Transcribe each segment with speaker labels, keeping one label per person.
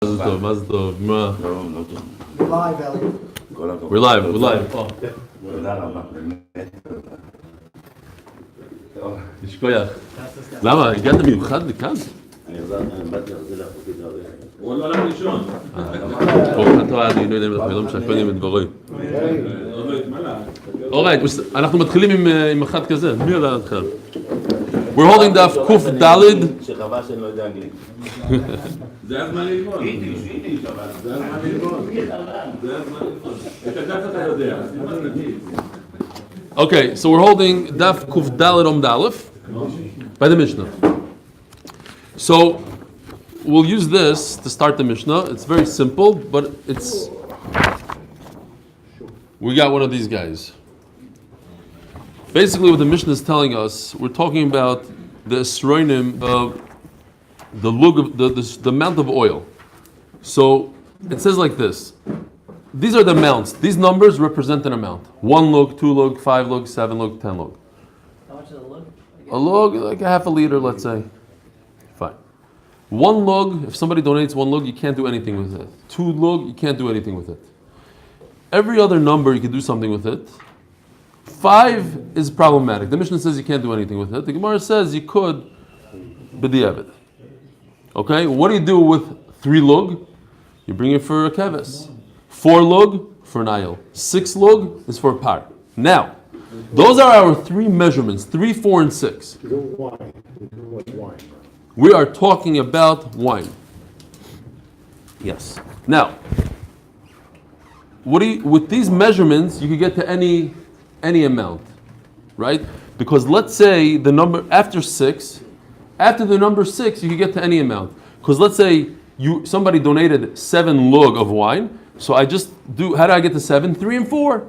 Speaker 1: Mazel tov.
Speaker 2: We're live, Ellie.
Speaker 1: We're live. ישכוח. למה? הגעת מיוחד לכאן?
Speaker 3: אני באתי להחזיר לאחותי דברים. הוא לא הלך לישון.
Speaker 1: Alright, אנחנו מתחילים עם אחד כזה. מי יודע להתחיל? We're holding דף קוף דלת.
Speaker 3: שחבל שאני לא יודע אנגלית.
Speaker 4: זה הזמן ללמוד.
Speaker 3: יידיש, אבל
Speaker 4: זה הזמן ללמוד. את הדף אתה יודע.
Speaker 1: Okay, so we're holding Daf Kuf Dalet Dalef by the Mishnah. So we'll use this to start the Mishnah. It's very simple, but we got one of these guys. Basically, what the Mishnah is telling us, we're talking about the esronim of the lug of the amount of oil. So it says like this. These are the amounts. These numbers represent an amount. 1 lug, 2 lug, 5 lug, 7 lug, 10 lug.
Speaker 5: How much is a lug?
Speaker 1: A lug, like a half a liter, let's say. Fine. 1 lug, if somebody donates 1 lug, you can't do anything with it. 2 lug, you can't do anything with it. Every other number, you can do something with it. 5 is problematic. The Mishnah says you can't do anything with it. The Gemara says you could b'diavad. Okay, what do you do with 3 lug? You bring it for a keves. 4 lug for an ayil. 6 lug is for a par. Now, those are our 3 measurements, 3, 4, and 6. We are talking about wine. Yes. Now, with these measurements, you can get to any amount, right? Because let's say the number after the number 6, you can get to any amount. Because let's say somebody donated 7 lug of wine. So I just do, how do I get to 7? 3 and 4.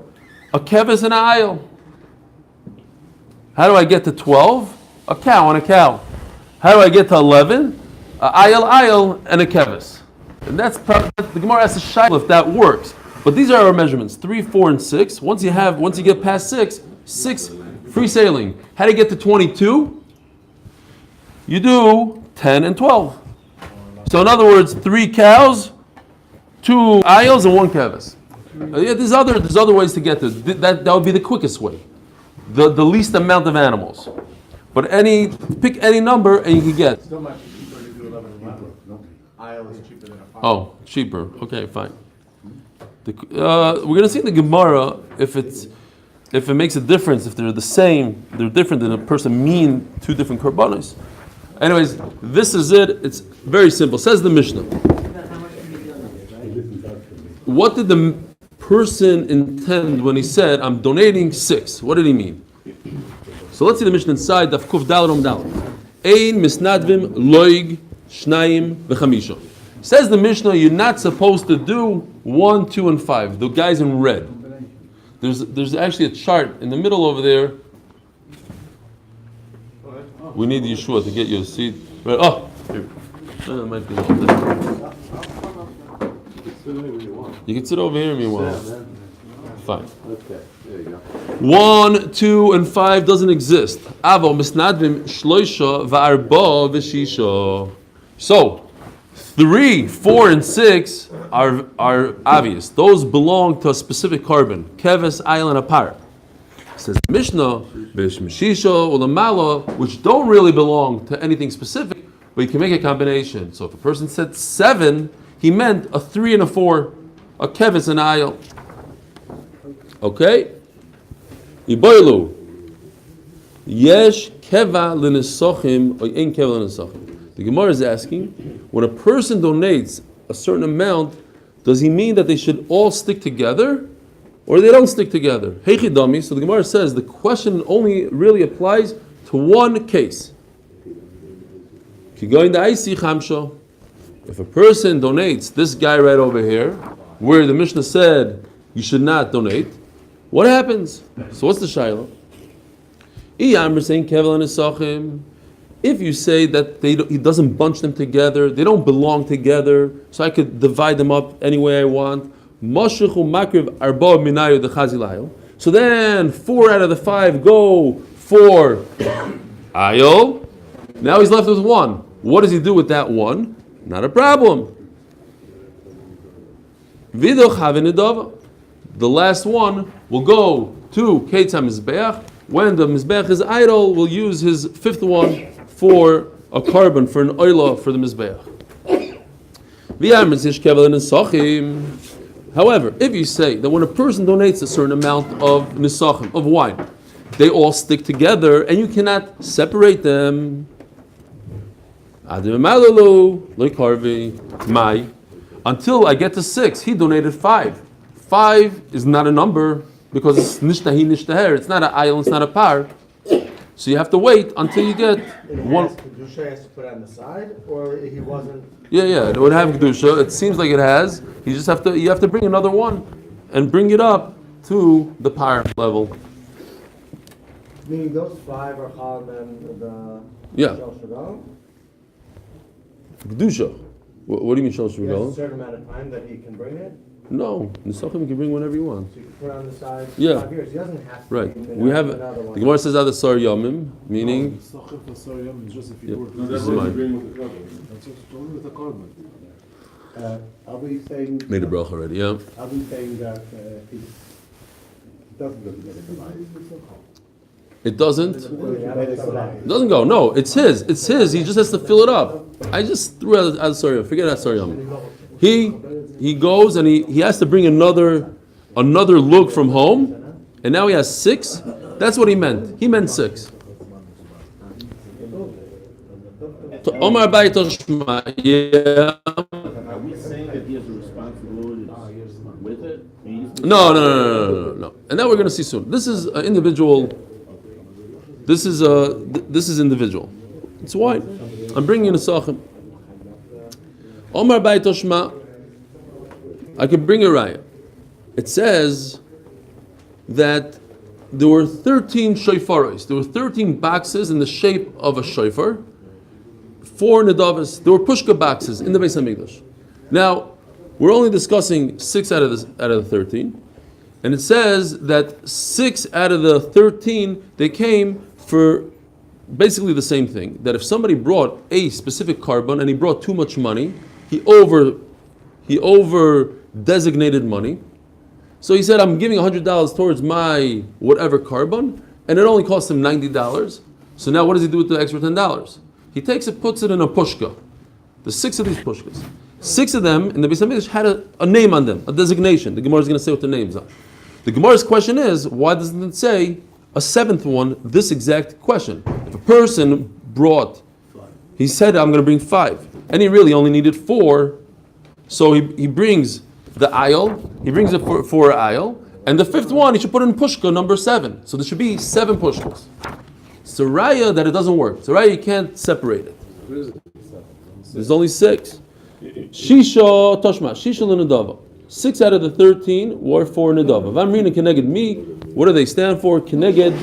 Speaker 1: A keves and an ayil. How do I get to 12? A cow and a cow. How do I get to 11? A ayil and a keves. And that's the Gemara asks a shayla if that works. But these are our measurements, 3, 4, and 6. Once you get past 6, free sailing. How do you get to 22? You do 10 and 12. So in other words, 3 cows, 2 ayils and 1 keves. There's other ways to get to that would be the quickest way, the least amount of animals. But pick any number and you can get.
Speaker 2: Still much cheaper to do 11 and 11. Ayil is cheaper than a 5.
Speaker 1: Oh, cheaper. Okay, fine. We're gonna see in the Gemara if it makes a difference, if they're the same, they're different than a person mean 2 different korbanos. Anyways, this is it. It's very simple. Says the Mishnah. What did the person intend when he said, I'm donating 6? What did he mean? So let's see the Mishnah inside. Daf Kuf Daled Daled. Ein misnadvim loig shnayim v'chamisha. Says the Mishnah, you're not supposed to do 1, 2, and 5. The guys in red. There's actually a chart in the middle over there. We need Yeshua to get you a seat. Right. Oh, here. That might be a little different. You can sit over here meanwhile. Fine.
Speaker 3: Okay, there you go.
Speaker 1: 1, 2, and 5 doesn't exist. Avo misnadvim shloisha va'arba v'shisha. So 3, 4, and 6 are obvious. Those belong to a specific carbon. Keves, ayil, and a par. It says Mishnah, v'shmishisha ulamala, which don't really belong to anything specific, but you can make a combination. So if a person said 7, he meant a 3 and a 4, a keves and ayil. Okay? Iboilu. Yesh keva l'nesochim or ein keva l'nesochim. The Gemara is asking, when a person donates a certain amount, does he mean that they should all stick together, or they don't stick together? Heichidami. So the Gemara says the question only really applies to one case. Kigoin da'isi chamsho. If a person donates this guy right over here, where the Mishnah said you should not donate, what happens? So what's the shayla? Iyamr saying kevel and esachim. If you say that he doesn't bunch them together, they don't belong together, so I could divide them up any way I want. So then 4 out of the 5 go for ayil. Now he's left with 1. What does he do with that 1? Not a problem. Vido Chavin Nedava. The last one will go to Ketzah Mizbeach. When the Mizbeach is idle, we'll use his fifth one for a carbon, for an oila for the Mizbeach. However, if you say that when a person donates a certain amount of nisachim, of wine, they all stick together and you cannot separate them. Until I get to 6, he donated 5. 5 is not a number because it's nishtahi nishtaher. It's not an ayil, it's not a par. So you have to wait until you get one.
Speaker 2: Kedusha has to put on the side, or he wasn't.
Speaker 1: Yeah, it would have kedusha. It seems like it has. You have to bring another one and bring it up to the par level.
Speaker 2: Meaning those 5 are chal and the
Speaker 1: Yeah.
Speaker 2: shel
Speaker 1: Kedusha. What do you mean shel
Speaker 2: He has a
Speaker 1: shrugal?
Speaker 2: certain amount of time that he can bring it.
Speaker 1: No, nisachim you can bring whenever you want.
Speaker 2: So you can put it on the side.
Speaker 1: Yeah.
Speaker 2: 5 years. He doesn't have to.
Speaker 1: Right.
Speaker 2: bring
Speaker 1: We have
Speaker 2: another one.
Speaker 1: the Gemara says other sar yamim, meaning
Speaker 4: No, that's
Speaker 1: This is
Speaker 4: what
Speaker 1: mine.
Speaker 4: you bring with the cover.
Speaker 5: With the carbon.
Speaker 6: Are we saying?
Speaker 1: made a bracha already. Yeah.
Speaker 6: Are we saying that he doesn't go together the line?
Speaker 1: It doesn't.
Speaker 6: It
Speaker 1: Doesn't go. No, it's his. It's his. He just has to fill it up. I just threw out sorry. Forget that sorry. He goes and he has to bring another lug from home, and now he has 6. That's what he meant. He meant 6. Omar Bayit Shma. Yeah.
Speaker 3: Are we saying that he has a responsibility with it?
Speaker 1: No. And that we're going to see soon. This is an individual. This is individual. It's wine. I'm bringing in a sachim. Omar Bayit Shma. I can bring a raya. It says that there were 13 shofaros. There were 13 boxes in the shape of a shofar. 4 nedavas. There were pushka boxes in the Beis Hamikdash. Now, we're only discussing 6 out of the 13, and it says that 6 out of the 13 they came for basically the same thing. That if somebody brought a specific carbon and he brought too much money, he over designated money. So he said, I'm giving $100 towards my whatever carbon, and it only cost him $90. So now what does he do with the extra $10? He takes it, puts it in a pushka. There's 6 of these pushkas. 6 of them in the Beis Hamikdash had a name on them, a designation. The Gemara is going to say what the names are. The Gemara's question is, why doesn't it say a 7th one, this exact question? If a person brought, he said, I'm going to bring 5, and he really only needed 4, so he brings the aisle, he brings it for an aisle, and the 5th one he should put in pushka number 7. So there should be 7 pushkas. It's a raya that it doesn't work. It's a raya you can't separate it. There's only 6. Shisha toshma, shisha l'nedava. 6 out of the 13 were for nedava. Vamrina keneged me. What do they stand for? Keneged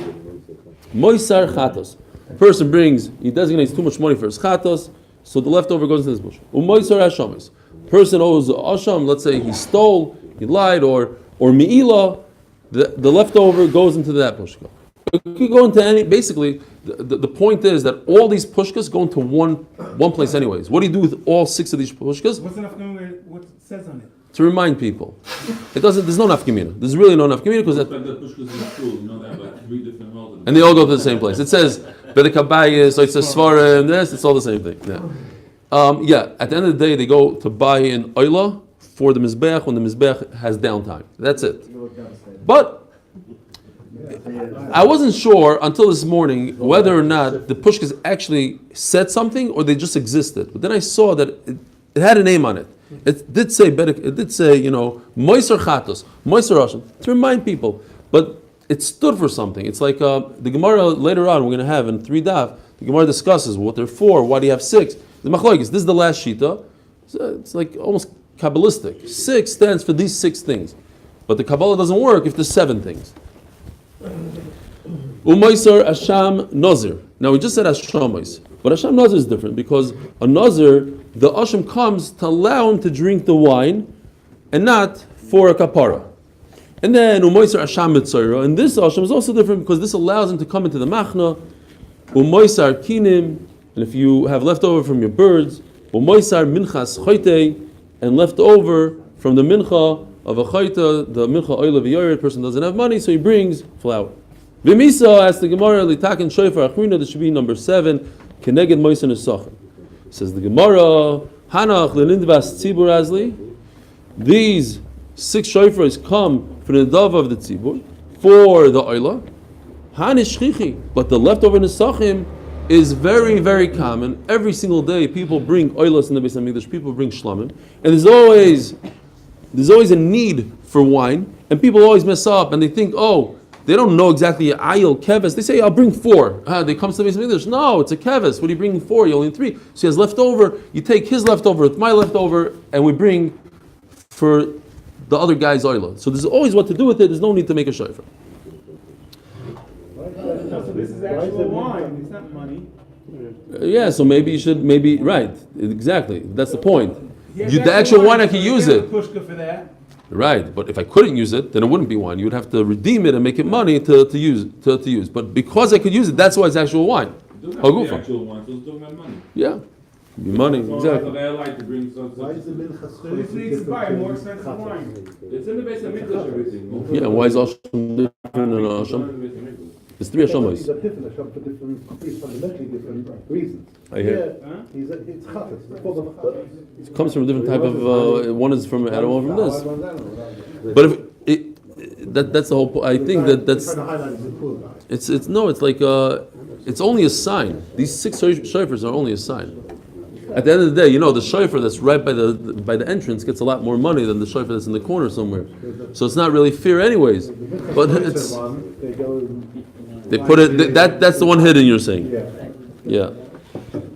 Speaker 1: moisar chatos. Person brings, he designates too much money for his chatos, so the leftover goes into this bush. Umoisar hashamis. Person owes asham. Let's say he stole, he lied, or mi'ila. The leftover goes into that pushka. It could go into any. Basically, the point is that all these pushkas go into one place anyways. What do you do with all 6 of these pushkas?
Speaker 5: What's enough what it says on it?
Speaker 1: To remind people. It doesn't. There's no nafkamina. There's really no nafkamina because
Speaker 4: Like the pushkas in school, you know, they have like 3 different models.
Speaker 1: and they all go to the same place. It says bedekabayis, so it says svarim. This, it's all the same thing. Yeah. At the end of the day, they go to buy an oila for the mizbeach when the mizbeach has downtime. That's it. But I wasn't sure until this morning whether or not the pushkas actually said something or they just existed. But then I saw that it had a name on it. It did say moiser chatos, moiser rashim, to remind people. But it stood for something. It's like the Gemara later on we're going to have in 3 daf. The Gemara discusses what they're for. Why do you have 6? The machlokes. This is the last shita. It's like almost kabbalistic. 6 stands for these 6 things, but the Kabbalah doesn't work if there's 7 things. Umoisar asham nazir. Now we just said ashamois, but asham nazir is different because a nazir, the asham comes to allow him to drink the wine, and not for a kapara. And then umoisar asham mitzayra, and this asham is also different because this allows him to come into the machna. Umoisar kinim, and if you have leftover from your birds, umoisar minchas choytei, and leftover from the mincha of a chayta, the mincha oil of a yored person doesn't have money, so he brings flour. V'misa, as the Gemara, litaken shofar achrina, this should be number 7, keneged moisen esachim. Says the Gemara, hanach lenindvas tzibur azli, these 6 shofars come from the dove of the tzibur, for the oila, hanish chichi, but the leftover nesachim is very, very common. Every single day people bring oilas in the Beis HaMikdash, people bring shlamim, and there's always a need for wine, and people always mess up, and they think, oh, they don't know exactly ayil keves. They say, I'll bring 4. They come to the Beis HaMikdash. No, it's a keves. What do you bring 4? You only need 3. So he has leftover. You take his leftover, it's my leftover, and we bring for the other guy's oil. So there's always what to do with it. There's no need to make a shofar.
Speaker 5: So this is actual wine. It's not money.
Speaker 1: Yeah, so maybe you should, right, exactly. That's the point.
Speaker 5: Yeah,
Speaker 1: The actual wine, I can use it.
Speaker 5: Pushka for that.
Speaker 1: Right, but if I couldn't use it, then it wouldn't be wine. You would have to redeem it and make it money to use. But because I could use it, that's why it's actual wine.
Speaker 4: Hagufa. Actual wine, so it's talking about money.
Speaker 1: Yeah, be money,
Speaker 4: So
Speaker 1: exactly.
Speaker 4: I like to bring some.
Speaker 6: Why is the mincha
Speaker 5: So this needs to buy more expensive wine.
Speaker 4: It's in the Beis HaMikdash, everything.
Speaker 1: Yeah, and why is Asham different than Asham? There's 3
Speaker 6: He's
Speaker 1: Ashamos.
Speaker 6: a different Hashem for different, fundamentally different reasons.
Speaker 1: I hear.
Speaker 6: It's chatas, the form of chatas.
Speaker 1: It comes from a different type of. One is from an animal, from this. But if that's the whole point. I think that's. It's like it's only a sign. These 6 shofars are only a sign. At the end of the day, the shofar that's right by the entrance gets a lot more money than the shofar that's in the corner somewhere. So it's not really fair, anyways. But it's they put it that's the one hidden. You're saying, yeah.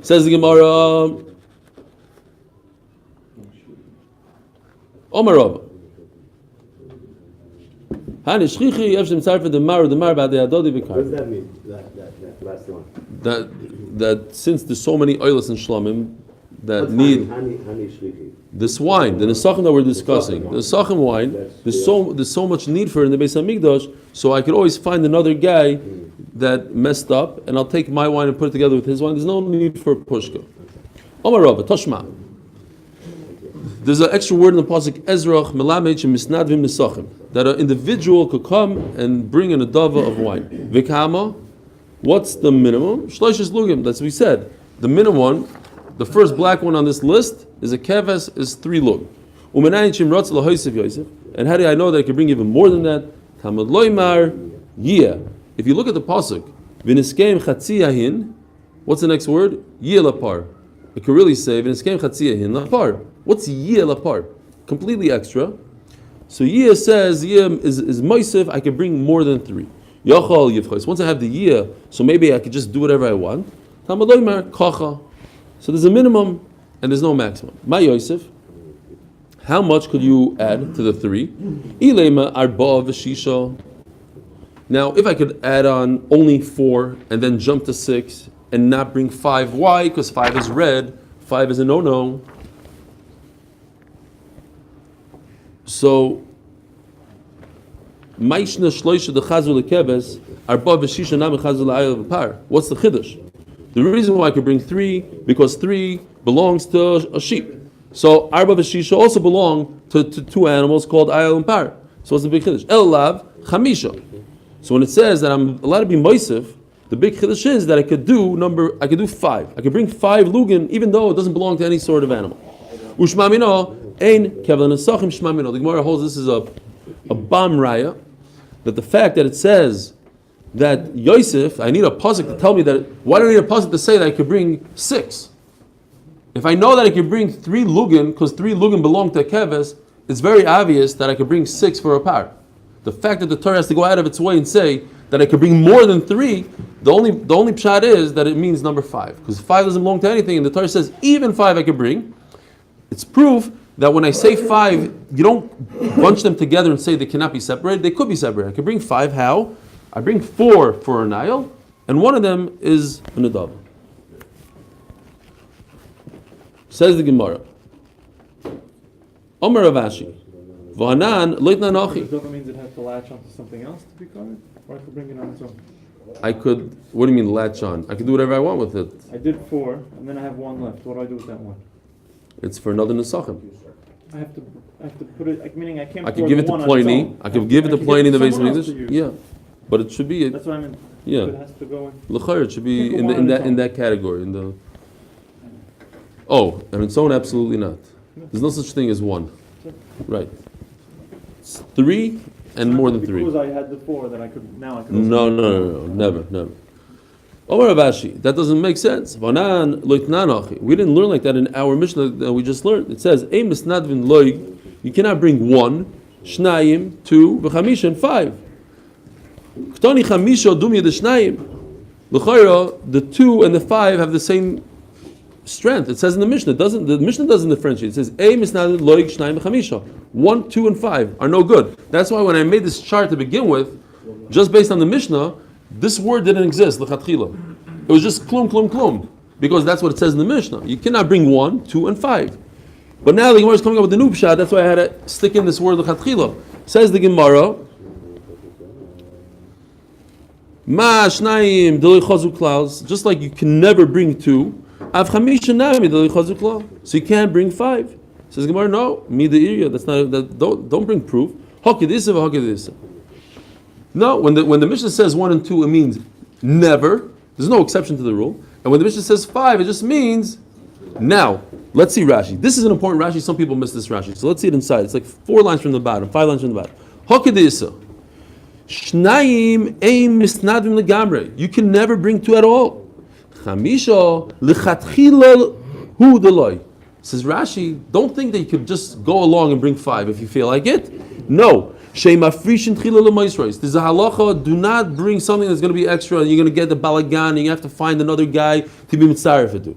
Speaker 1: Says the Gemara, Omar Rav.
Speaker 3: What does that mean? That last one.
Speaker 1: That since there's so many oilers and shlamim that need
Speaker 3: Hani shlichi.
Speaker 1: this wine, the nesachim that we're discussing, the nesachim wine, there's so much need for it in the Beis HaMikdash, so I could always find another guy that messed up, and I'll take my wine and put it together with his wine. There's no need for pushka. Omar Rabba, Toshma. There's an extra word in the pasuk Ezrach Melamed Misnadvim Nesachim, that an individual could come and bring in a dava of wine. Vikama, what's the minimum? Shloishes lugim. That's what we said. The minimum one, the first black one on this list is a keves, is 3 lug. And how do I know that I can bring even more than that? Tamad loymar yeh. If you look at the pasuk, v'niskeim chatziyahin, what's the next word? Yeh lapar. I could really say v'niskeim chatziyahin lapar. What's yeh lapar? Completely extra. So yeh says yeh is moisef. I can bring more than 3. Yachal yivchos. Once I have the yeh, so maybe I could just do whatever I want. Tamad loymar kacha. So there's a minimum and there's no maximum. My Yosef, how much could you add to the 3? Ilema arba v'shisha. Now, if I could add on only 4 and then jump to 6 and not bring 5, why? Because 5 is red, 5 is a no-no. So, Maishna shloisha the chazur lekebes arba v'shisha nam chazur la'ayel v'par. What's the chiddush? The reason why I could bring 3, because 3 belongs to a sheep. So arba v'shisha also belong to 2 animals called ayal and par. So what's the big chiddush? El lav chamisha. So when it says that I'm allowed to be moisef, the big chiddush is that I could do 5. I could bring 5 lugin, even though it doesn't belong to any sort of animal. Ushmamino ein kevlan esachim shmamino. The Gemara holds this is a bam raya, that the fact that it says that Yosef, I need a pasuk to tell me that. Why do I need a pasuk to say that I could bring 6? If I know that I could bring 3 lugin, because 3 lugin belong to a keves, it's very obvious that I could bring 6 for a par. The fact that the Torah has to go out of its way and say that I could bring more than 3, the only pshat is that it means number 5, because 5 doesn't belong to anything, and the Torah says even 5 I could bring. It's proof that when I say 5, you don't bunch them together and say they cannot be separated. They could be separated. I could bring 5. How? I bring 4 for an ayil, and one of them is an adav. Says the Gemara. Omer Ravashi. V'hanan leitna nachi.
Speaker 7: That means it has to latch onto something else to be covered? Or I could bring it on its own?
Speaker 1: I could, what do you mean latch on? I could do whatever I want with it.
Speaker 7: I did 4, and then I have 1 left. What do I do with that one?
Speaker 1: It's for another nesachim.
Speaker 7: I have to put it, meaning I can't.
Speaker 1: I
Speaker 7: pour
Speaker 1: could give it to
Speaker 7: one on its
Speaker 1: Pliny.
Speaker 7: own.
Speaker 1: I could give it to Pliny in the base of
Speaker 7: someone else
Speaker 1: English.
Speaker 7: to use.
Speaker 1: Yeah, but it should be.
Speaker 7: That's what I mean.
Speaker 1: Yeah.
Speaker 7: It has to go in.
Speaker 1: L'chayr, it should be
Speaker 7: Can't
Speaker 1: in,
Speaker 7: go
Speaker 1: the,
Speaker 7: on
Speaker 1: in
Speaker 7: its
Speaker 1: that in
Speaker 7: own.
Speaker 1: that category. In the and its own, absolutely not. There's no such thing as one. Right. It's three and more than three.
Speaker 7: Because I had the four that I could now I could.
Speaker 1: No, never. Omar Abashi, that doesn't make sense. We didn't learn like that in our Mishnah that we just learned. It says, you cannot bring one, shnayim, two, v'chamisha, and five. Ktani chamisha dumya de shnayim. L'chayra, the two and the five have the same strength. It says in the Mishnah. The Mishnah doesn't differentiate. It says, misnadvin loig shnayim v'chamisha. 1, 2, and 5 are no good. That's why when I made this chart to begin with, just based on the Mishnah, this word didn't exist, l'chatchila. It was just klum, klum, klum. Because that's what it says in the Mishnah. You cannot bring 1, 2, and 5. But now the Gemara is coming up with the new pshat, that's why I had to stick in this word l'chatchila. Says the Gemara, Ma shnayim deli chazu klaus, just like you can never bring 2, av chamisha nami deli chazu klaus. So you can't bring 5. Says the Gemara, no, me the area, that's not, don't bring proof. Hakidisa v'hakidisa. No, when the Mishnah says 1 and 2, it means never. There's no exception to the rule. And when the Mishnah says 5, it just means now. Let's see Rashi. This is an important Rashi. Some people miss this Rashi. So let's see it inside. It's like 4 lines from the bottom, 5 lines from the bottom. Hakidisa. Shnayim ein misnadim legamre. You can never bring 2 at all. Chamisha lechatchila hu deloi. Says Rashi, don't think that you could just go along and bring 5 if you feel like it. No. There's a halacha, do not bring something that's going to be extra and you're going to get the balagan and you have to find another guy to be mitzaref to do.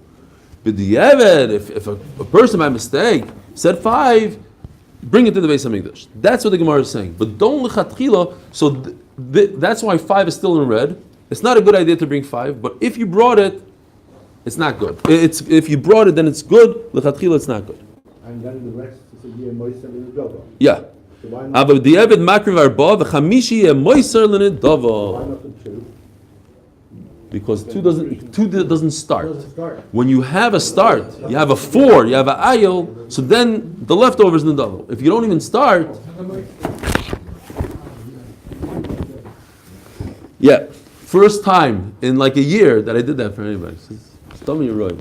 Speaker 1: But if a person by mistake said 5, bring it to the Beis HaMikdash. That's what the Gemara is saying. But don't lechatchila, so that's why 5 is still in red. It's not a good idea to bring 5, but if you brought it, it's not good. If you brought it, then it's good. Lechatchila, it's not good.
Speaker 6: And then the rest is a year moist and a double.
Speaker 1: Yeah.
Speaker 6: So why not?
Speaker 1: Aber the Eved makriv arba v'chamishi moiser l'nedava.
Speaker 6: Why not the 2?
Speaker 1: Because 2 doesn't start.
Speaker 6: Doesn't start.
Speaker 1: When you have a start, you have a 4, you have an ayil, so then the leftovers in the double. If you don't even start, yeah, first time in like a year that I did that for anybody. Tell me you're right.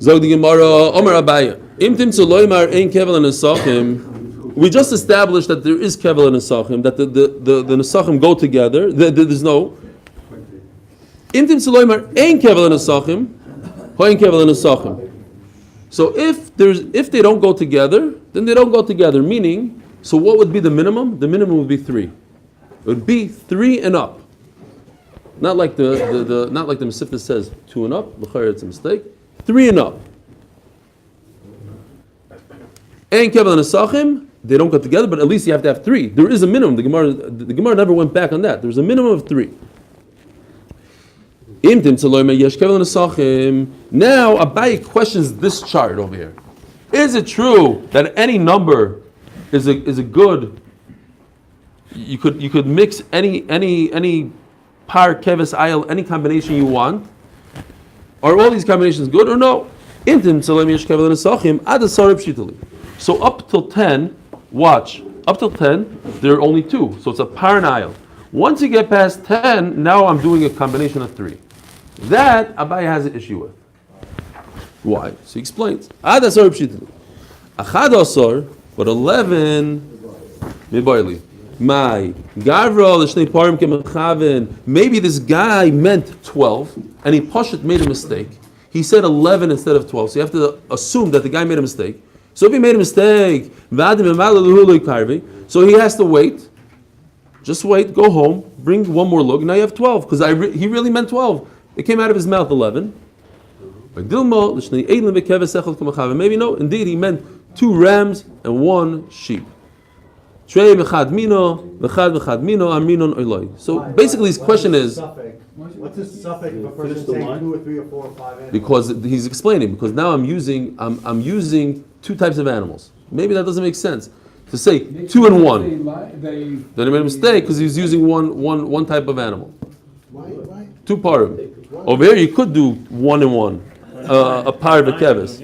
Speaker 1: Zog the Gemara, Omer Abaya. We just established that there is kevel and nesachim, that the nesachim go together. There's no. So if they don't go together, then they don't go together. Meaning, so what would be the minimum? The minimum would be 3. It would be 3 and up. Not like the Mesifta says 2 and up. It's a mistake. 3 and up. And kevel and nesachim, they don't go together, but at least you have to have 3. There is a minimum. The Gemara never went back on that. There's a minimum of 3. Now Abaye questions this chart over here. Is it true that any number is a good? You could mix any par keves ayil, any combination you want. Are all these combinations good or no? So up till 10, watch. Up till 10, there are only 2. So it's a par and ayil. Once you get past 10, now I'm doing a combination of 3. That Abaye has an issue with. Why? So he explains. But 11, maybe this guy meant 12, and he made a mistake. He said 11 instead of 12, so you have to assume that the guy made a mistake. So if he made a mistake, so he has to wait. Just wait, go home, bring one more look. Now you have 12, because he really meant 12. It came out of his mouth 11. Maybe no, indeed he meant 2 rams and 1 sheep. So basically his question is,
Speaker 2: what's the suffix of a person saying 2 or 3 or 4 or 5 animals?
Speaker 1: because he's explaining, because now I'm using 2 types of animals. Maybe that doesn't make sense. To say 2 and 1. Then he made a mistake because he was using one type of animal.
Speaker 2: Why?
Speaker 1: 2 parim. Over here you could do 1 and 1. A par of a kevis.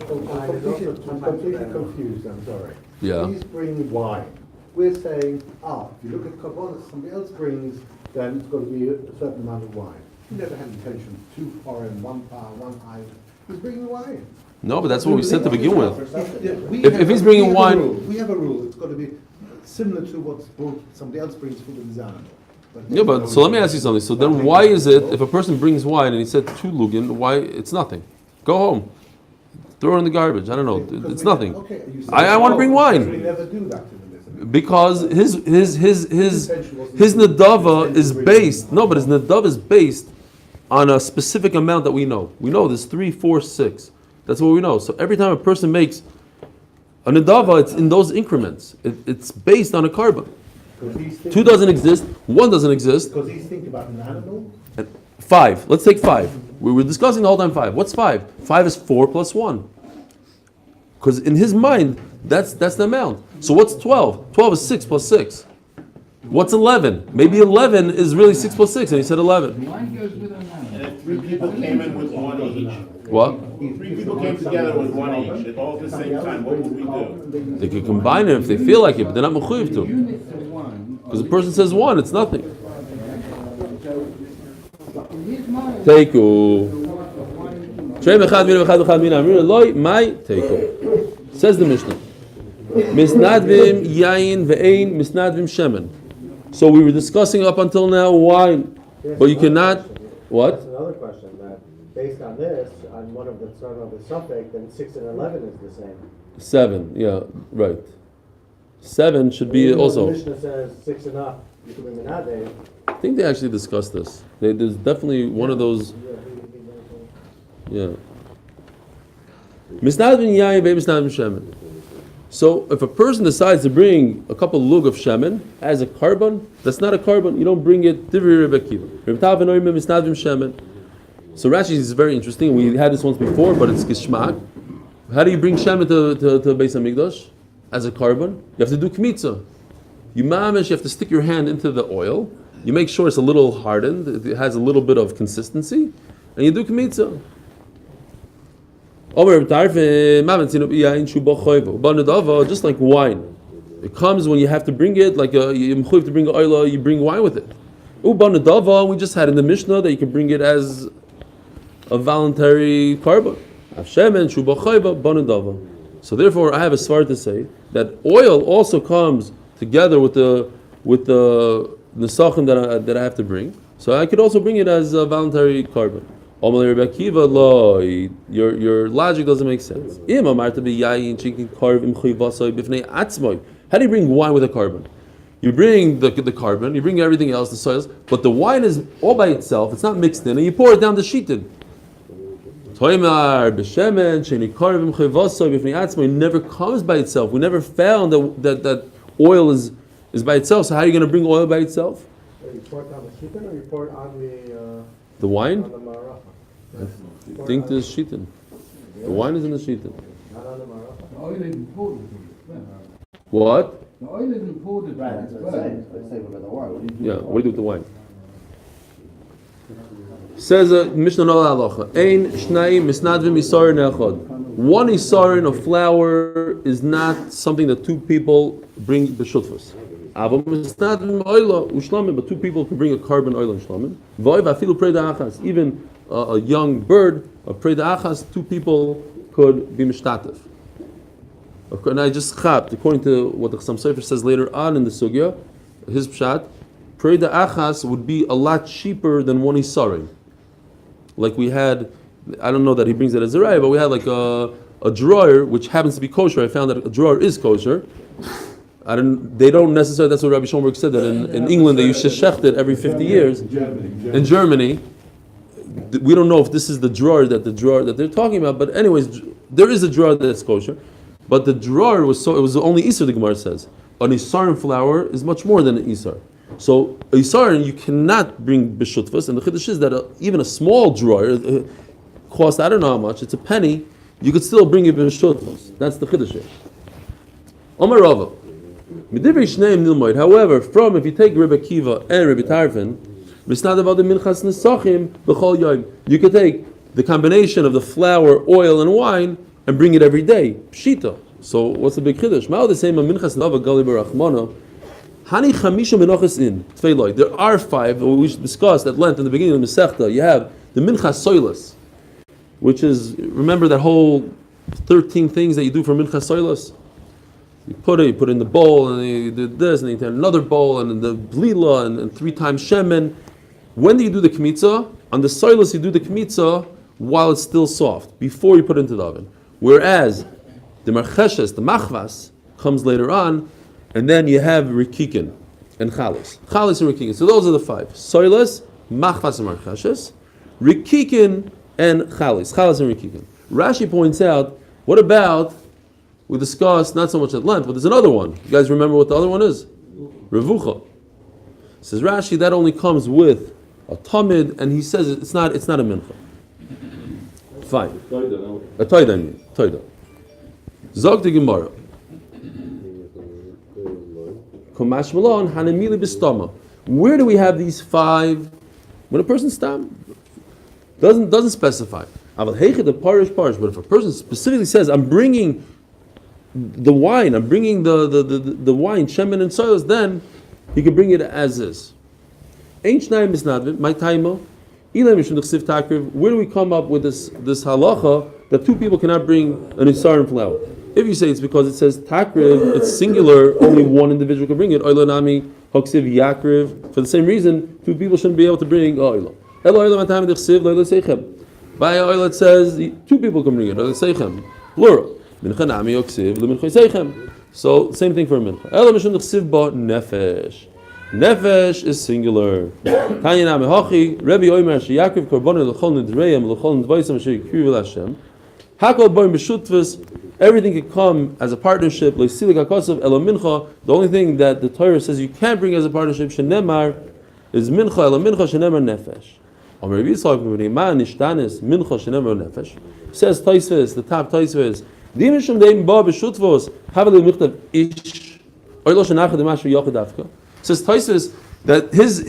Speaker 6: I'm completely confused, I'm sorry.
Speaker 1: Yeah.
Speaker 6: He's bringing wine. We're saying, if you look at Kabbalah, somebody else brings, then it's got to be a certain amount of wine. He never had intention, 2 foreign, 1 pound, 1 item. He was bringing wine.
Speaker 1: No, but that's what we said to begin with.
Speaker 6: If
Speaker 1: he's bringing wine-
Speaker 6: we have a rule. It's got to be similar to what's brought, somebody else brings for the animal.
Speaker 1: Yeah, but so let me ask you something. So then why is it, if a person brings wine and he said 2 lugin, why it's nothing? Go home. Throw it in the garbage. I don't know. It's nothing.
Speaker 6: Okay, you say,
Speaker 1: I want to bring
Speaker 6: We
Speaker 1: wine.
Speaker 6: never do that in the Mishnah.
Speaker 1: Because his nadava is based. No, but his nadava is based on a specific amount that we know. We know there's 3, 4, 6. That's what we know. So every time a person makes a nadava, it's in those increments. It's based on a carbon. 2 doesn't exist. 1 doesn't exist.
Speaker 6: Because he's thinking about an animal.
Speaker 1: 5. Let's take 5. We were discussing the whole time 5. What's 5? 5 is 4 plus 1. Because in his mind, that's the amount. So what's 12? 12 is 6 plus 6. What's 11? Maybe 11 is really 6 plus 6, and he said 11.
Speaker 4: Wine goes with a man.
Speaker 3: And if 3 people came in with 1 each,
Speaker 1: What?
Speaker 3: 3 people came together with 1 each, at all at the same time, what would we do?
Speaker 1: They could combine it if they feel like it, but they're not mechuyev to.
Speaker 4: Units of wine.
Speaker 1: Because the person says 1, it's nothing.
Speaker 4: In his mind,
Speaker 1: Teiku. Says the Mishnah. Misnadvim yain ve'ein misnadvim shemen. So we were discussing up until now wine, but you cannot. What?
Speaker 2: That's another question. That based on this, on one of the suffix, then 6 and 11 is the same.
Speaker 1: 7. Yeah, right. 7 should be also.
Speaker 2: The Mishnah says 6 and up. You can bring Menachos.
Speaker 1: I think they actually discussed this. There's definitely one of those. Yeah. Misnadvim yain ve'ein misnadvim shemen. So if a person decides to bring a couple lug of shemen as a carbon, that's not a carbon. You don't bring it. So Rashi is very interesting. We had this once before, but it's gishmak. How do you bring shemen to Beis Hamikdash as a carbon? You have to do kmitza. You have to stick your hand into the oil. You make sure it's a little hardened. It has a little bit of consistency, and you do kmitza. Just like wine, it comes when you have to bring it. Like you have to bring oil, you bring wine with it. We just had in the Mishnah that you can bring it as a voluntary carbon. So therefore, I have a svar to say that oil also comes together with the nesachim that I have to bring. So I could also bring it as a voluntary carbon. Your logic doesn't make sense. How do you bring wine with a carbon? You bring the carbon, you bring everything else, the soils, but the wine is all by itself, it's not mixed in, and you pour it down the sheeted. It never comes by itself. We never found that oil is by itself, so how are you going to bring oil by itself?
Speaker 2: You pour it on the sheetin or you pour it on
Speaker 1: The wine?
Speaker 2: on the maracha?
Speaker 1: I think there's sheetin. The wine is in the sheetin.
Speaker 2: Not on the maracha.
Speaker 4: the oil is imported.
Speaker 1: What?
Speaker 4: The oil is imported.
Speaker 2: Right, that's what I'm saying. It's the same with the wine.
Speaker 1: Yeah, what do you do with the wine? Says Mishnah no halacha. Ein shnai misnadvim isarin echad. 1 isarin of flour is not something that 2 people bring b'shutfus. But 2 people can bring a carbon oil and shlamim. Even a young bird, a preda achas, 2 people could be mishtatev. And I just chapped, according to what the Chassam Sofer says later on in the sugya, his pshat, preda achas would be a lot cheaper than 1 isarin. Like we had, I don't know that he brings it as a raya, but we had like a drawer which happens to be kosher. I found that a drawer is kosher. They don't necessarily. That's what Rabbi Schomburg said, that in England they used to shecht it every 50 years. In Germany, we don't know if this is the drawer that they're talking about. But anyways, there is a drawer that's kosher. But the drawer was it was only isar. The Gemara says an isarin flour is much more than an isar. So a isarin you cannot bring b'shutfus, and the chiddush is that even a small drawer costs I don't know how much. It's a penny. You could still bring it b'shutfus. That's the chiddush. Omar Rava. However, from if you take Rebbe Kiva and Rebbe Tarfon, you could take the combination of the flour, oil, and wine and bring it every day. Pshita. So what's the big chiddush? Ma'od the same minchas lava gali barachmana. Hani chamisha menachos in tefillah. There are 5 we discussed at length in the beginning of the Masechta. You have the minchas soilas, which is, remember that whole 13 things that you do for minchas soilas. You put it in the bowl, and you did this, and you did another bowl, and the blila, and 3 times shemen. When do you do the kmitza? On the soilus, you do the kmitza while it's still soft, before you put it into the oven. Whereas the marcheshes, the machvas, comes later on, and then you have rikikin and chalis. Chalis and rikikin. So those are the 5. Soilus, machvas and marcheshes, rikikin and chalis. Chalis and rikikin. Rashi points out, what about, we discussed not so much at length, but there's another one. You guys remember what the other one is? Revucha. Says Rashi, that only comes with a tamid, and he says it's not a mincha. Fine. A toida, I mean. Toida. Zog the Gemara. Komash malon hanemili bistama. Where do we have these 5? When a person stam doesn't specify. Aval heiche the parish. But if a person specifically says, I'm bringing the wine, I'm bringing the wine, shemen and soils, then he can bring it as is. Ain't shnayim misnadvim, my taimo. Where do we come up with this halacha that 2 people cannot bring an isarim flour? If you say it's because it says takriv, it's singular, only one individual can bring it. Oilanami hoksiv yakriv. For the same reason, 2 people shouldn't be able to bring oila. By oil it says 2 people can bring it. Plural. So same thing for a mincha. Nefesh is singular. Tanya name hachi Rabbi Omer sheyakriv korbanon l'chol nidreim l'chol nidvaisam sheyakriv l'Hashem. Hakol boim b'shutvus. Everything can come as a partnership. Leisilik hakosav elo mincha. The only thing that the Torah says you can't bring as a partnership shenemar is mincha elo mincha shenemar nefesh. Omer Rabbi Yitzchak v'neiman nishtanis mincha shenemar nefesh. Says Tosfos, the top Tosfos. Dimishum deim ba b'shutvus havelu michtav ish. Oilo shenachad demashu yochid afka. Says Tosfos that his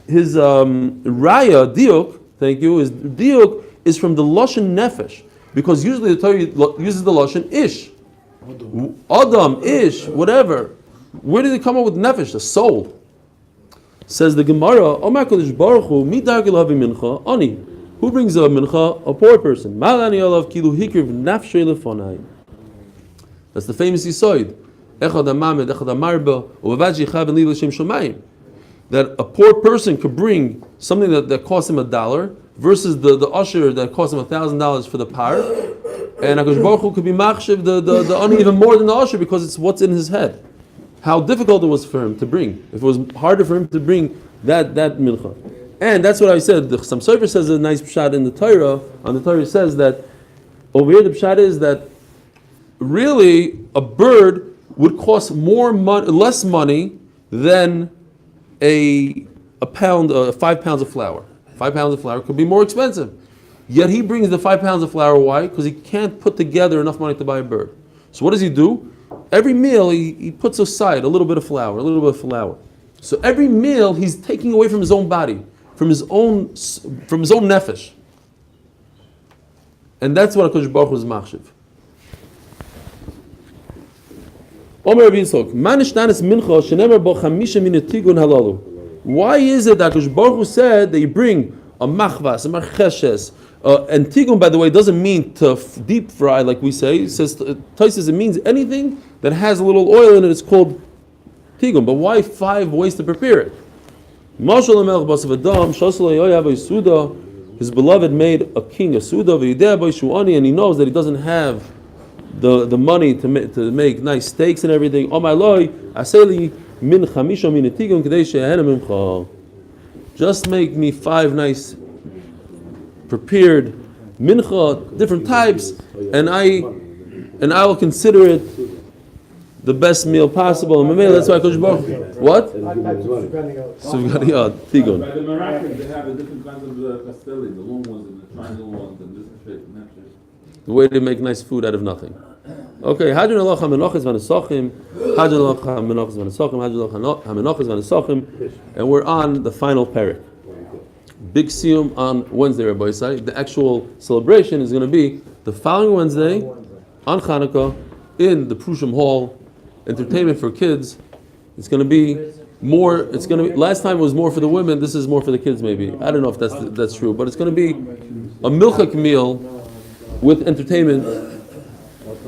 Speaker 1: raya diuk, thank you, is diuk is from the lashon nefesh, because usually the Torah uses the lashon ish, adam, ish, whatever. Where did it come up with nefesh, the soul? Says the Gemara, Omar Kodesh Baruch Hu midargil havi mincha ani. Who brings a mincha? A poor person. Malani olav kilu hikriv nafshei lefonai. That's the famous yisoid. That a poor person could bring something that costs him $1 versus the usher that costs him $1,000 for the par, and HaKadosh Baruch Hu could be machshiv the ani even more than the usher because it's what's in his head. How difficult it was for him to bring. If it was harder for him to bring that mincha. And that's what I said. The Chassam Sofer says a nice pshat in the Torah. On the Torah says that over here the pshat is that really a bird would cost less money than a pound, 5 pounds of flour. 5 pounds of flour could be more expensive. Yet he brings the 5 pounds of flour. Why? Because he can't put together enough money to buy a bird. So what does he do? Every meal he puts aside a little bit of flour, So every meal he's taking away from his own body, from his own nefesh. And that's what HaKadosh Baruch Hu is machshiv. Why is it that HaKadosh Baruch Hu said that you bring a machvas, a marcheshes, and tigun, by the way, doesn't mean to deep fry like we say. It says Tosfos, it means anything that has a little oil in it. It's called tigun. But why 5 ways to prepare it? His beloved made a king a suda, and he knows that he doesn't have the money to make nice steaks and everything. Just make me 5 nice prepared mincha, different types, and I will consider it the best meal possible. And that's why HaKadosh Baruch Hu. What? Sufganiyot, tigun.
Speaker 4: By the Moroccan, they have a different kinds of pastelli, the long ones and the triangle ones and this shape and that shape.
Speaker 1: The way to make nice food out of nothing. Okay, Hadron Allah Menachos v'Nesachim, Hadron Allah Menachos v'Nesachim, Hadron Allah Menachos v'Nesachim, and we're on the final parak. Big siyum on Wednesday, Rabbi Yisai. The actual celebration is going to be the The following Wednesday, on Hanukkah, in the Prushim Hall, entertainment for kids. It's going to be more. It's going to be. Last time it was more for the women. This is more for the kids, maybe. I don't know if that's true, but it's going to be a milchak meal with entertainment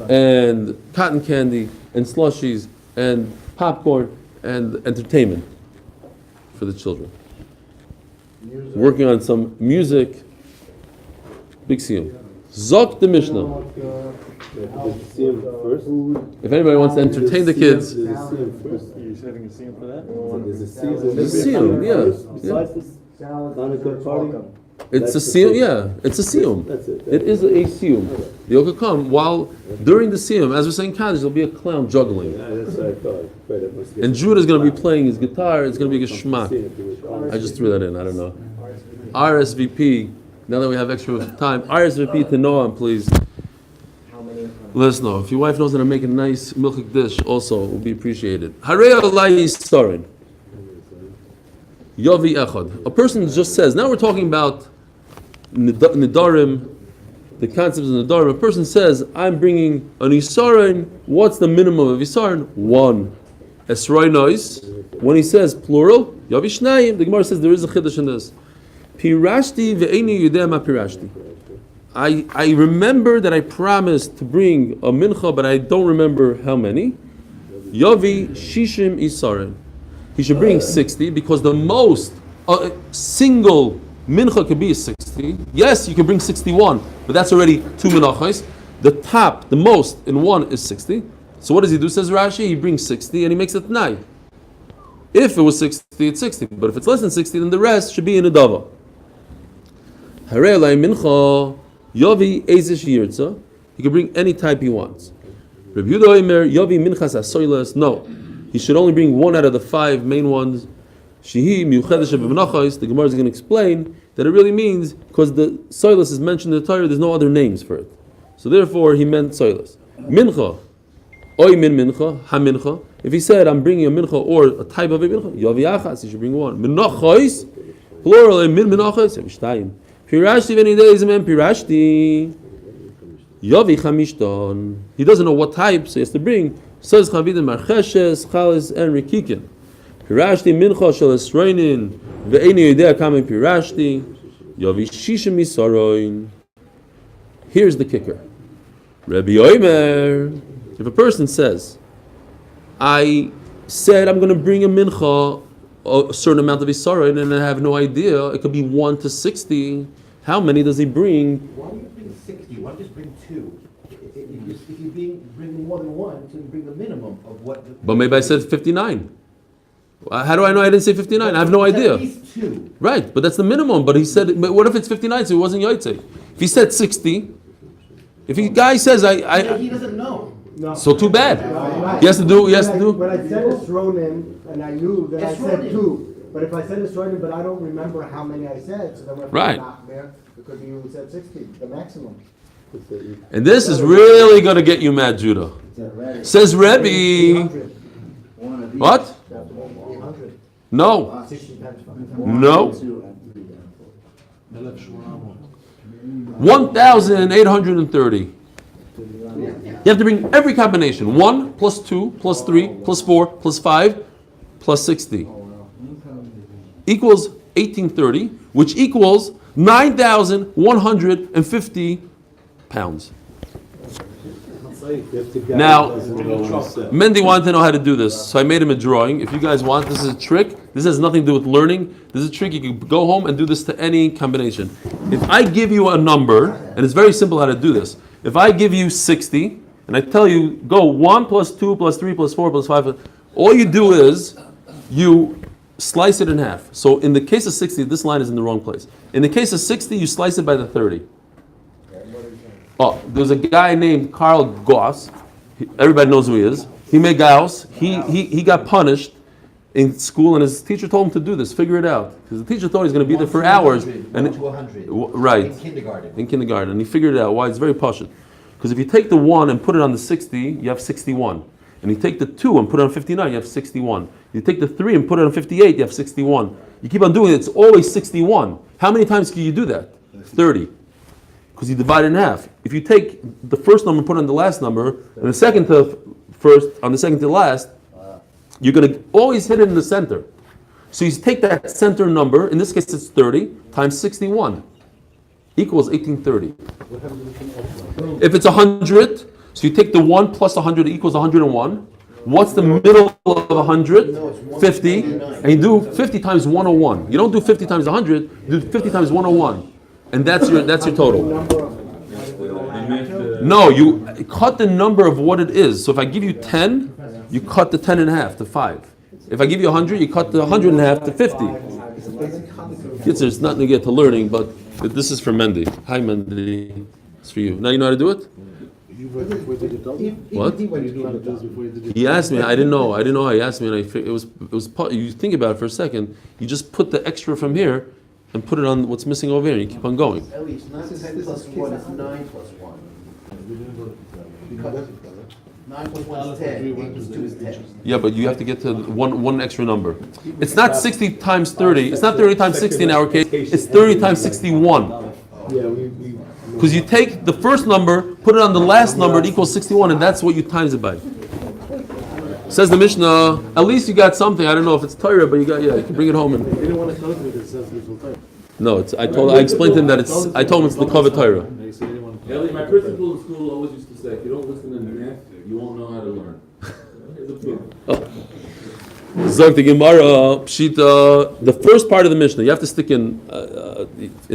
Speaker 1: and cotton candy and slushies and popcorn and entertainment for the children. Working on some music. Big siyum. Zok the Mishnah. If anybody wants to entertain the kids,
Speaker 7: You're setting a scene for that?
Speaker 1: there's a siyum, yeah. It's a siyum, yeah. It's a siyum. It is a siyum. The yoga come while during the siyum, as we're saying Kaddish, there'll be a clown juggling. And Judah is going to be playing his guitar. It's going to be a geschmack. I just threw that in. I don't know. RSVP. Now that we have extra time, RSVP to Noam, please. Let us know. If your wife knows how to make a nice milchik dish, also, it will be appreciated. Harei alai sarin. Yavi echad. A person just says, now we're talking about nidarim, the concepts of nidarim. A person says, I'm bringing an isarin. What's the minimum of isarin? 1. Esroi nois. When he says plural, Yavi shnayim, the Gemara says there is a chiddush in this. Pirashti ve'eni yudeh ma pirashti. I remember that I promised to bring a mincha, but I don't remember how many. Yavi shishim isarin. He should bring 60 because the most single mincha could be 60. Yes, you can bring 61, but that's already 2 menachos. The top, the most in one is 60. So what does he do? Says Rashi, he brings 60 and he makes it 9. If it was 60, it's 60. But if it's less than 60, then the rest should be in a dava. Harei alai mincha. Yavi ezish yirtza. He can bring any type he wants. Rabbi Yehuda Omer Yavi minchas asoilas. No, he should only bring 1 out of the 5 main ones. Shehi miuchedesh b'menachos. The Gemara is going to explain that it really means because the soilas is mentioned in the Torah. There's no other names for it, so therefore he meant soilas. Mincha, oy min mincha, ha mincha. If he said I'm bringing a mincha or a type of a mincha, Yavi achas. He should bring 1. Menachos, plural min menachos. Yavi shtayim. Pirashti v'nidei men pirashti. Yavi chamishton. He doesn't know what type, so he has to bring. Says chavidim marcheshes, chalis, and rikikin. Pirashti mincha shel esroinin ve'eni yodea kamen pirashti. Yavi shishim isaroin. Here's the kicker. Rabbi Omer. If a person says, I said I'm going to bring a mincha, a certain amount of isaroin, and I have no idea, it could be 1 to 60. How many does he bring?
Speaker 8: Why don't you bring 60? Why don't you just bring 2? If you bring more than 1, so you bring the minimum of what.
Speaker 1: But maybe I said 59. How do I know I didn't say 59? I have no idea.
Speaker 8: At least 2.
Speaker 1: Right, but that's the minimum. But he said, but what if it's 59? So it wasn't Yaitse. If he said 60, if the guy says
Speaker 8: He doesn't know.
Speaker 2: No.
Speaker 1: so too bad. He has to do. He has to do.
Speaker 2: When I said Esronim, and I knew that I said
Speaker 8: Esronim.
Speaker 2: 2. But if I said Esronim, but I don't remember how many I said, so then we're
Speaker 1: Right.
Speaker 2: not there because you said 60, the maximum.
Speaker 1: And this is really going to get you mad, Judah. Says Rebbe.
Speaker 2: 800.
Speaker 1: What?
Speaker 2: 800.
Speaker 1: No.
Speaker 2: 60 times 5.
Speaker 1: No. 1,830. You have to bring every combination. 1 plus 2 plus 3 plus 4 plus 5 plus 60 equals 1830, which equals 9,150 pounds. Now, Mendy wanted to know how to do this, so I made him a drawing. If you guys want, this is a trick. This has nothing to do with learning. This is a trick. You can go home and do this to any combination. If I give you a number, and it's very simple how to do this. If I give you 60, and I tell you, go 1 plus 2 plus 3 plus 4 plus 5, all you do is you slice it in half. So in the case of 60, this line is in the wrong place. In the case of 60, you slice it by the 30. Oh, there's a guy named Carl Gauss. Everybody knows who he is. He made Gauss. He got punished in school, and his teacher told him to do this. Figure it out, because the teacher thought he was going to be there for hours.
Speaker 8: 1
Speaker 1: And
Speaker 8: to 100.
Speaker 1: right
Speaker 8: In kindergarten.
Speaker 1: in kindergarten, and he figured it out. Why? It's very pashut. Because if you take the 1 and put it on the 60, you have 61. And you take the 2 and put it on 59, you have 61. You take the 3 and put it on 58, you have 61. You keep on doing it, it's always 61. How many times can you do that? 30. because you divide it in half. If you take the first number and put it on the last number, and the second to first on the second to last, you're going to always hit it in the center. So you take that center number, in this case it's 30, times 61, equals 1830. If it's 100, so you take the 1 plus 100 equals 101. What's the middle of 100? 50. And you do 50 times 101. You don't do 50 times 100, you do 50 times 101. And that's your total. No, you cut the number of what it is. So if I give you 10, you cut the 10 in half to 5. If I give you 100, you cut the 100 in half to 50. Kids, there's nothing to get to learning, but this is for Mendy. Hi, Mendy. It's for you. Now you know how to do it? What? He asked me. I didn't know. He asked me, and it was. You think about it for a second. You just put the extra from here and put it on what's missing over here, and you keep on going.
Speaker 8: At least 9 plus 1 is 9 plus 1. Because 9 plus 1 is 10. 8 plus 2 is 10.
Speaker 1: Yeah, but you have to get to one extra number. It's not 60 times 30. It's not 30 times 60 in our case. It's 30 times 61. Because you take the first number, put it on the last number, it equals 61, and that's what you times it by. Says the Mishnah, at least you got something. I don't know if it's Torah, but you can bring it home. And
Speaker 7: didn't want to tell me that it says little Torah.
Speaker 1: no, I explained to him that I told him it's the Kavod Torah.
Speaker 4: Eli, my principal in school always used to say, if you don't listen in math, you won't know how to learn. It's a proof.
Speaker 1: Zog the Gemara, Pshita, the first part of the Mishnah, you have to stick in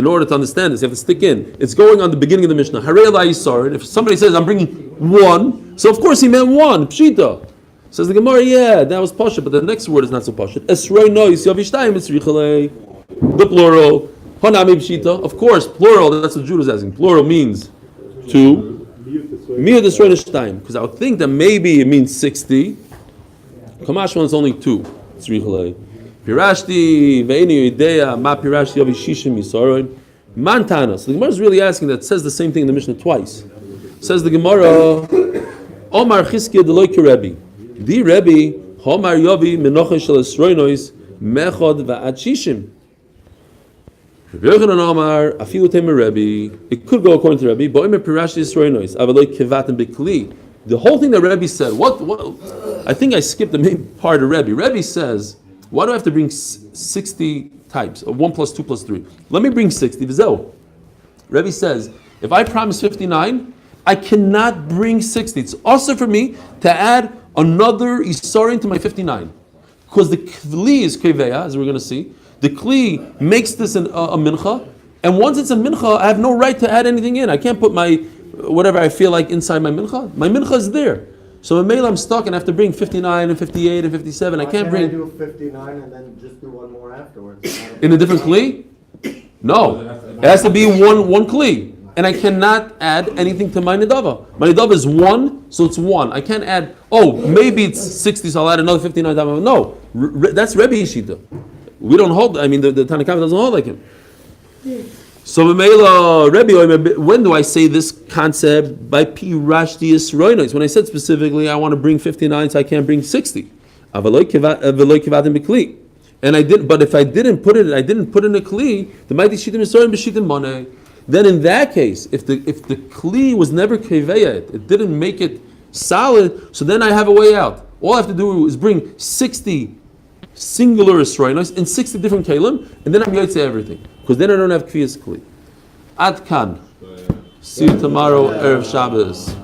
Speaker 1: order to understand this, you have to stick in. It's going on the beginning of the Mishnah. Harei Eli Yisar, if somebody says, I'm bringing 1, so of course he meant 1, Pshita. Says the Gemara, yeah, that was Pasha, but the next word is not so Pasha. Esroi nois yavishtayim esrichalei, the plural, Hanami Pshita, of course, plural, that's what Judah is asking. Plural means 2. Miyad esroi nishtayim, because I would think that maybe it means 60. Kamash one is only 2. Pirashti ve'eni yidea ma pirashti yavi shishim yisaron mantana. So the Gemara is really asking that. Says the same thing in the Mishnah twice. Says the Gemara, Omar Chizkiya deloy kirebi. Di Rebbe Homar yavi Menachos shel esroinois mechod va'ad shishim. Rabbi Yochanan Omar afilu temer Rebbe. It could go according to Rebbe. Bo'emer pirashti esroinois avaloy kevatim bekli. The whole thing that Rebbe said, what? I think I skipped the main part of Rebbe. Rebbe says, why do I have to bring 60 types of 1 plus 2 plus 3? Let me bring 60. V'zeu. Rebbe says, if I promise 59, I cannot bring 60. It's also for me to add another Isarin to my 59. Because the Kli is Keveya, as we're going to see. The Kli makes this a mincha. And once it's a mincha, I have no right to add anything in. I can't put my whatever I feel like inside my mincha. My mincha is there. So in Mela I'm stuck and I have to bring 59 and 58 and 57. I can't bring.
Speaker 2: I do 59 and then just do one more afterwards.
Speaker 1: In a different kli? No. It has to be one kli. And I cannot add anything to my nidava. My nidava is 1, so it's 1. I can't add, maybe it's 60, so I'll add another 59. No. That's Rebbe Yishita. We don't hold, the Tanakhama doesn't hold like him. So Rebbe, when do I say this concept? By Pirashti Yisroinois. When I said specifically, I want to bring 59, so I can't bring 60. And I didn't. But if I didn't put it in a kli, the mighty shitim Yisroin b'shitim money. Then in that case, if the kli was never keveya, it didn't make it solid. So then I have a way out. All I have to do is bring 60 singular Yisroinos in 60 different kalim, and then I'm going to say everything. Because then I don't have Kviyas Kli. Ad Kan. See you tomorrow, Erev Shabbos.